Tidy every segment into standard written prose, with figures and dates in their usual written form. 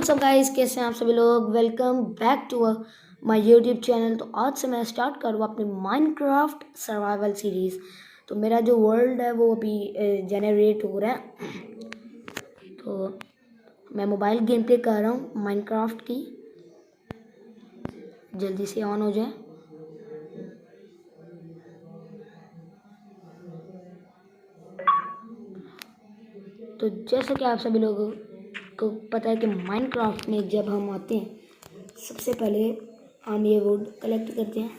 WhatsApp guys, कैसे हैं आप सभी लोग। Welcome back to my YouTube channel. तो आज से मैं स्टार्ट करूँगा अपनी माइनक्राफ्ट सर्वाइवल सीरीज़। तो मेरा जो वर्ल्ड है वो अभी जनरेट हो रहा है। तो मैं मोबाइल गेम प्ले कर रहा हूँ माइनक्राफ्ट की, जल्दी से ऑन हो जाए। तो जैसा कि आप सभी लोगों को पता है कि माइनक्राफ्ट में जब हम आते हैं सबसे पहले हम ये वुड कलेक्ट करते हैं।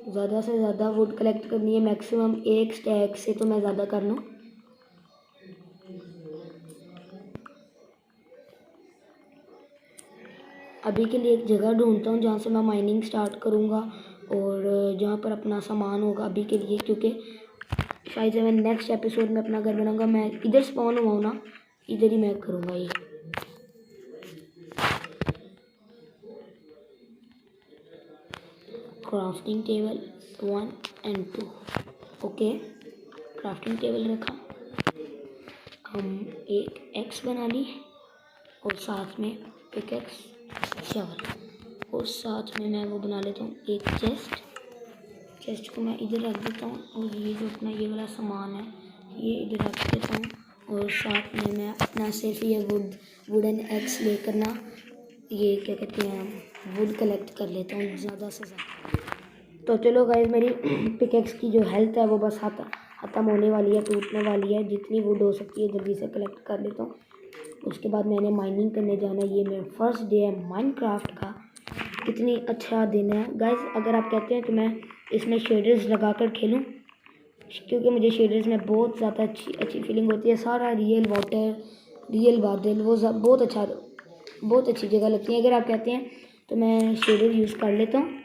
ज़्यादा से ज़्यादा वुड कलेक्ट करनी है, मैक्सिमम एक स्टैक से तो मैं ज़्यादा कर लूँ। अभी के लिए एक जगह ढूंढता हूँ जहाँ से मैं माइनिंग स्टार्ट करूँगा और जहाँ पर अपना सामान होगा अभी के लिए, क्योंकि शायद से मैं नेक्स्ट एपिसोड में अपना घर बनाऊँगा। मैं इधर स्पॉन हुआ हूँ ना, इधर ही मैं करूँगा ये। क्राफ्टिंग टेबल 1 और 2, ओके। क्राफ्टिंग टेबल रखा, हम एक एक्स बना ली और साथ में पिकैक्स शवल, और साथ में मैं वो बना लेता हूँ एक चेस्ट को मैं इधर रख देता हूँ, और ये जो अपना ये वाला सामान है ये इधर रख देता हूँ। और साथ में मैं अपना सिर्फ ये वुडन एक्स लेकर ना, ये क्या कहते हैं, वुड कलेक्ट कर लेता हूँ ज़्यादा से ज़्यादा। तो चलो गाइस, मेरी पिकैक्स की जो हेल्थ है वो बस ख़त्म होने वाली है, टूटने वाली है। जितनी वुड हो सकती है जल्दी से कलेक्ट कर लेता हूँ। उसके बाद मैंने माइनिंग करने जाना है। ये मेरा फर्स्ट डे है माइनक्राफ्ट का। कितनी अच्छा दिन है गाइस। अगर आप कहते हैं कि मैं इसमें शेडर्स लगाकर खेलूं, क्योंकि मुझे शेडर्स में बहुत ज़्यादा अच्छी फीलिंग होती है। सारा रियल वाटर, रियल बादल, वो बहुत अच्छी जगह लगती है। अगर आप कहते हैं तो मैं शेडर यूज़ कर लेता हूँ।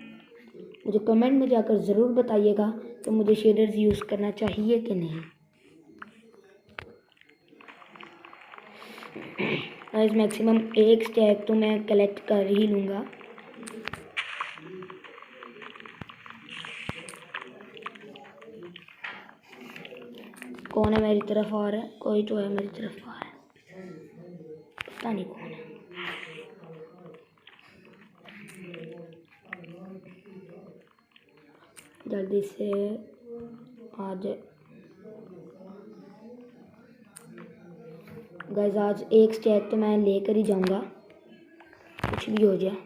मुझे कमेंट में जाकर ज़रूर बताइएगा कि मुझे शेडर्स यूज़ करना चाहिए कि नहीं। गाइस मैक्सिमम एक स्टैक तो मैं कलेक्ट कर ही लूँगा। कौन है मेरी तरफ आ रहा है? कोई तो है मेरी तरफ आ रहा है, पता नहीं कौन है। जल्दी से आ जाए गाइस। आज एक स्टैक तो मैं लेकर ही जाऊंगा, कुछ भी हो जाए।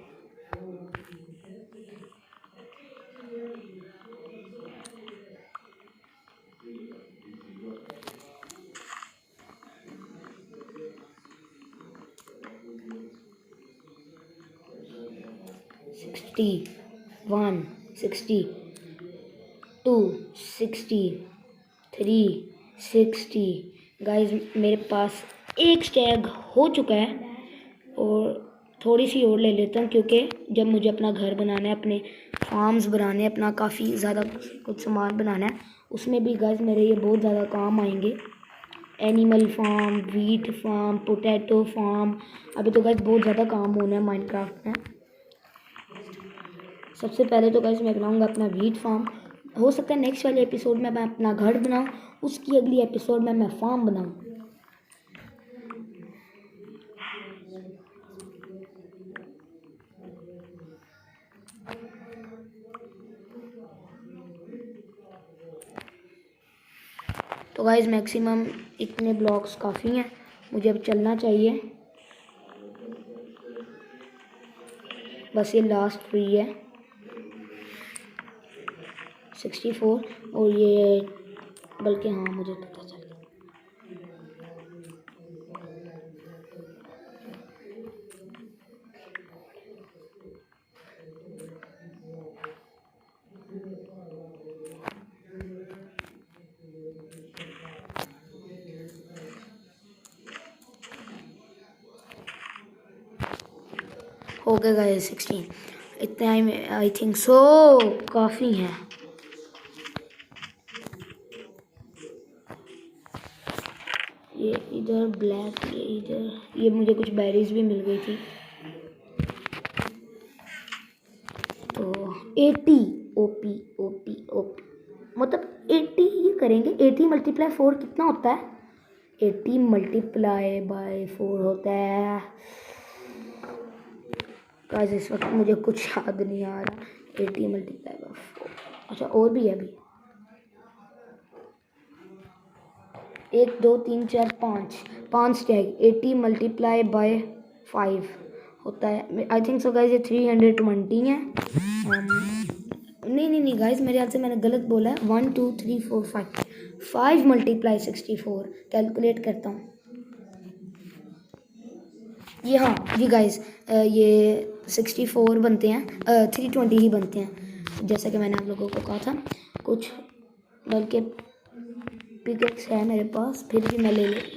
सिक्सटी 1, 62, 63, 60। गाइस मेरे पास एक स्टैक हो चुका है, और थोड़ी सी और ले लेता हूँ, क्योंकि जब मुझे अपना घर बनाना है, अपने फार्म्स बनाने, अपना काफ़ी ज़्यादा कुछ सामान बनाना है, उसमें भी गाइस मेरे ये बहुत ज़्यादा काम आएंगे। Animal farm, wheat farm, potato farm, अभी तो गाइस बहुत ज़्यादा काम होना है माइनक्राफ्ट में। सबसे पहले तो गाइस मैं बनाऊंगा अपना वीट फार्म। हो सकता है नेक्स्ट वाले एपिसोड में मैं अपना घर बनाऊं, उसकी अगली एपिसोड में मैं फार्म बनाऊं। तो गाइस मैक्सिमम इतने ब्लॉक्स काफ़ी हैं, मुझे अब चलना चाहिए। बस ये लास्ट फ्री है 64, और ये बल्कि हाँ मुझे पता चल गया। हो गया गाइस 16, इतना आई थिंक सो काफ़ी है। ये इधर ब्लैक, ये इधर, ये मुझे कुछ बेरीज भी मिल गई थी। तो 80 ओपी ओपी ओपी, मतलब 80 ये करेंगे। 80 × 4 कितना होता है? 80 मल्टीप्लाई बाय 4 होता है गाइस। इस वक्त मुझे कुछ याद नहीं आ रहा। 80 मल्टीप्लाई बाय 4, अच्छा और भी है अभी। 1 2 3 4 5 टैग। 80 मल्टीप्लाई बाय 5 होता है आई थिंक सो गाइस ये 320 है। नहीं गाइस मेरे ख्याल से मैंने गलत बोला है। 1 2 3 4 5 मल्टीप्लाई 64 कैलकुलेट करता हूँ ये। हाँ जी गाइस ये 64 बनते हैं 320 ही बनते हैं जैसा कि मैंने आप लोगों को कहा था। कुछ बल्कि पिकेक्स है मेरे पास फिर भी मैं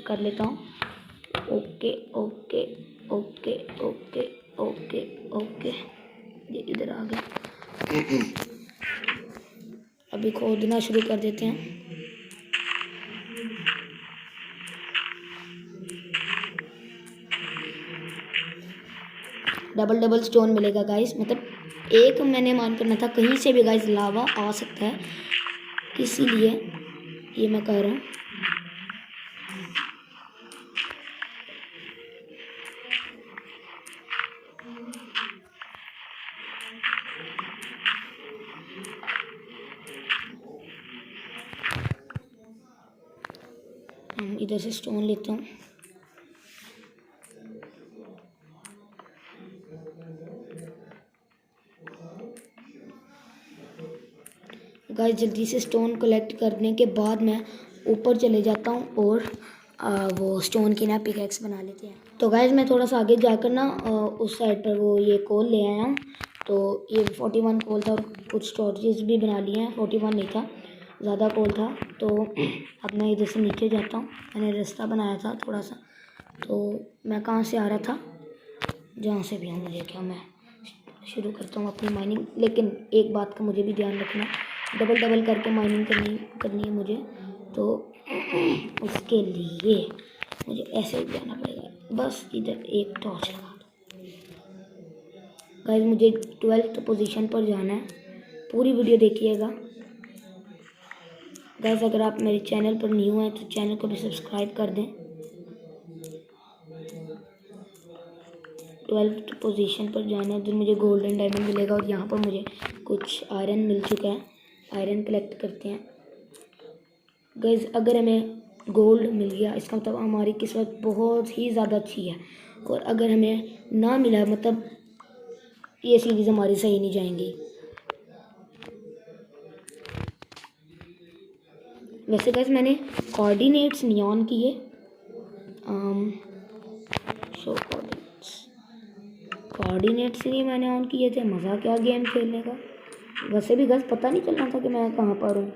कर लेता हूँ। Okay okay okay okay okay okay ये इधर आ गया। अभी खोदना शुरू कर देते हैं। डबल स्टोन मिलेगा गाइस। मतलब एक मैंने मान करना था कहीं से भी गाइस लावा आ सकता है इसीलिए ये मैं कह रहा हूँ। इधर से स्टोन लेता हूँ। गाइस जल्दी से स्टोन कलेक्ट करने के बाद मैं ऊपर चले जाता हूँ और वो स्टोन की ना पिकैक्स बना लेते हैं। तो गाइस मैं थोड़ा सा आगे जाकर ना उस साइड पर वो ये कोल ले आया हूँ। तो ये 41 कोल था और कुछ स्टोरेज भी बना लिए हैं। 41 नहीं था ज़्यादा कोल था। तो अब मैं इधर से नीचे जाता हूँ। मैंने रास्ता बनाया था थोड़ा सा। तो मैं कहाँ से आ रहा था जहाँ से भी हूँ मुझे क्या मैं शुरू करता हूँ अपनी माइनिंग। लेकिन एक बात का मुझे भी ध्यान रखना डबल करके माइनिंग करनी है मुझे। तो उसके लिए मुझे ऐसे ही जाना पड़ेगा। बस इधर एक टॉर्च लगा दो गाइस। मुझे 12th पोजीशन पर जाना है। पूरी वीडियो देखिएगा गाइस। अगर आप मेरे चैनल पर न्यू हैं तो चैनल को भी सब्सक्राइब कर दें। 12th पोजीशन पर जाना है। उधर मुझे गोल्डन डायमंड मिलेगा और यहाँ पर मुझे कुछ आयरन मिल चुका है। आयरन कलेक्ट करते हैं गाइस। अगर हमें गोल्ड मिल गया इसका मतलब हमारी किस्मत बहुत ही ज़्यादा अच्छी है। और अगर हमें ना मिला मतलब ये सीरीज़ हमारी सही नहीं जाएंगी। वैसे गाइस मैंने कोऑर्डिनेट्स नहीं ऑन किए। शो कोऑर्डिनेट्स नहीं मैंने ऑन किए थे। मज़ा क्या गेम खेलने का। वैसे भी गाइस पता नहीं चलना था कि मैं कहाँ पर हूँ।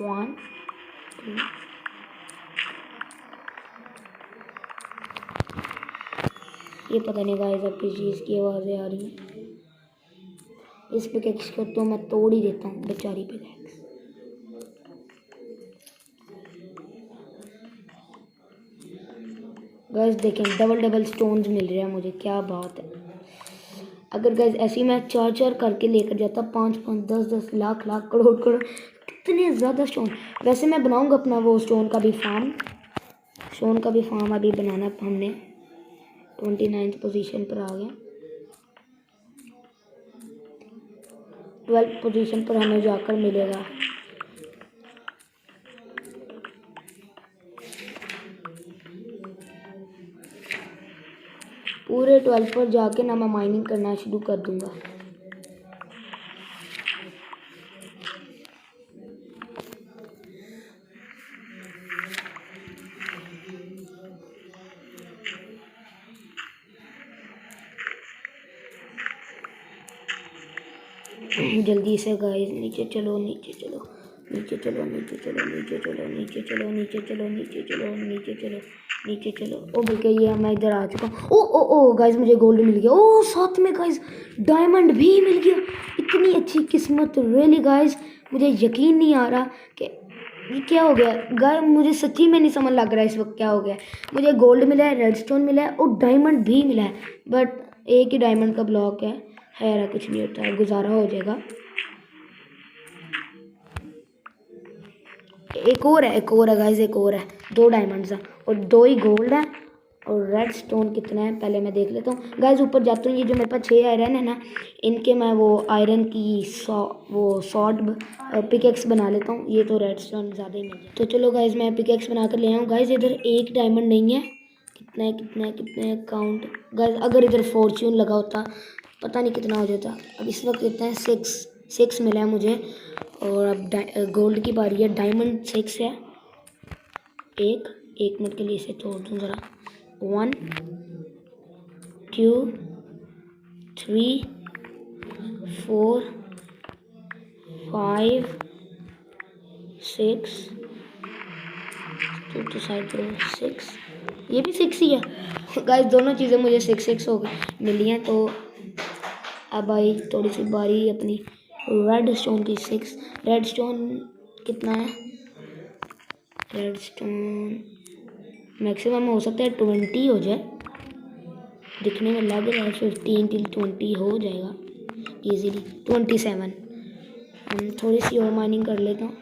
वन टू ये पता नहीं गाइस अब किस चीज़ की आवाज़ें आ रही हैं। इस पिकैक्स को तो मैं तोड़ ही देता हूँ बेचारी पिकैक्स। गाइस देखें डबल स्टोन्स मिल रहे हैं मुझे। क्या बात है। अगर गाइस ऐसी मैं 4 करके लेकर जाता 5 10 लाख करोड़ कितने ज़्यादा स्टोन। वैसे मैं बनाऊंगा अपना वो स्टोन का भी फार्म अभी बनाना हमने। 29th पोजीशन पर आ गए। 12th पोजीशन पर हमें जाकर मिलेगा। पूरे 12 पर जाके ना मैं माइनिंग करना शुरू कर दूंगा। जल्दी से गाइस नीचे चलो ओ बल्कि ये मैं इधर आ चुका हूँ। ओ गाइस मुझे गोल्ड मिल गया। ओ साथ में गाइस डायमंड भी मिल गया। इतनी अच्छी किस्मत रियली गाइस। मुझे यकीन नहीं आ रहा कि ये क्या हो गया गाइस, मुझे सच्ची में नहीं समझ लग रहा है इस वक्त क्या हो गया। मुझे गोल्ड मिला है, रेडस्टोन मिला है और डायमंड भी मिला है, बट एक ही डायमंड का ब्लॉक है यार, कुछ नहीं होता है, गुजारा हो जाएगा। एक और है गाइस, एक और है, 2 डायमंड्स हैं और 2 ही गोल्ड है। और रेड स्टोन कितना है पहले मैं देख लेता हूँ गाइस। ऊपर जाता हूँ, ये जो मेरे पास 6 आयरन है ना, इनके मैं वो आयरन की वो सॉर्ड पिकेक्स बना लेता हूँ। ये तो रेड स्टोन ज़्यादा ही मिल जाए। तो चलो गाइस मैं पिकेक्स बना कर ले आऊँ। गाइस इधर एक डायमंड नहीं है, कितने हैं काउंट गाइस। अगर इधर फॉर्च्यून लगा होता पता नहीं कितना हो जाता। अब इस वक्त कितना है, 6 मिला है मुझे। और अब गोल्ड की बारी है, डायमंड 6 है। एक मिनट के लिए इसे तोड़ दूँ ज़रा। 1 2 3 4 5 6 तो साइड पर 6, ये भी 6 ही है गाइस। दोनों चीज़ें मुझे 6 हो मिली हैं। तो अब आई थोड़ी सी बारी अपनी रेड स्टोन की। 6 रेड स्टोन कितना है, रेड स्टोन मैक्सिमम हो सकता है 20 हो जाए, दिखने में लग रहा है 15 till 20 हो जाएगा इजीली। 27 हम थोड़ी सी और माइनिंग कर लेता हूँ।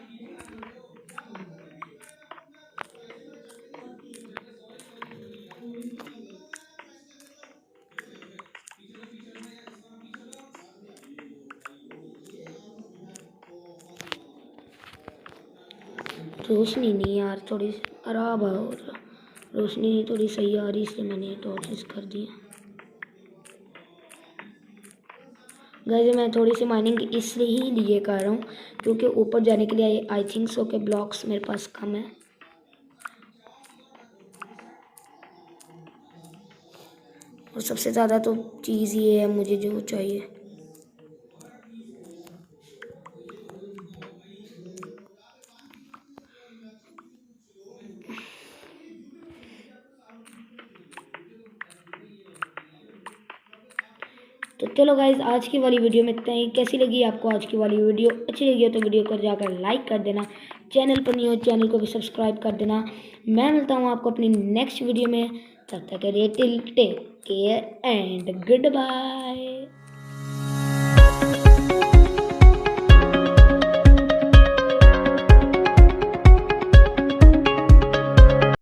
रोशनी नहीं यार, थोड़ी खराब है, रोशनी थोड़ी सही आ रही, इसलिए मैंने टॉर्चेस कर दिया। गाइस मैं थोड़ी सी माइनिंग इसलिए ही लिए कर रहा हूँ क्योंकि ऊपर जाने के लिए आई थिंक सो के ब्लॉक्स मेरे पास कम है। और सबसे ज़्यादा तो चीज़ ये है मुझे जो चाहिए। तो चलो गाइज आज की वाली वीडियो में इतना ही। कैसी लगी आपको आज की वाली वीडियो? अच्छी लगी हो तो वीडियो को जाकर लाइक कर देना, चैनल पर नहीं हो चैनल को भी सब्सक्राइब कर देना। मैं मिलता हूँ आपको अपनी नेक्स्ट वीडियो में, तब तक के लिए take care and good bye.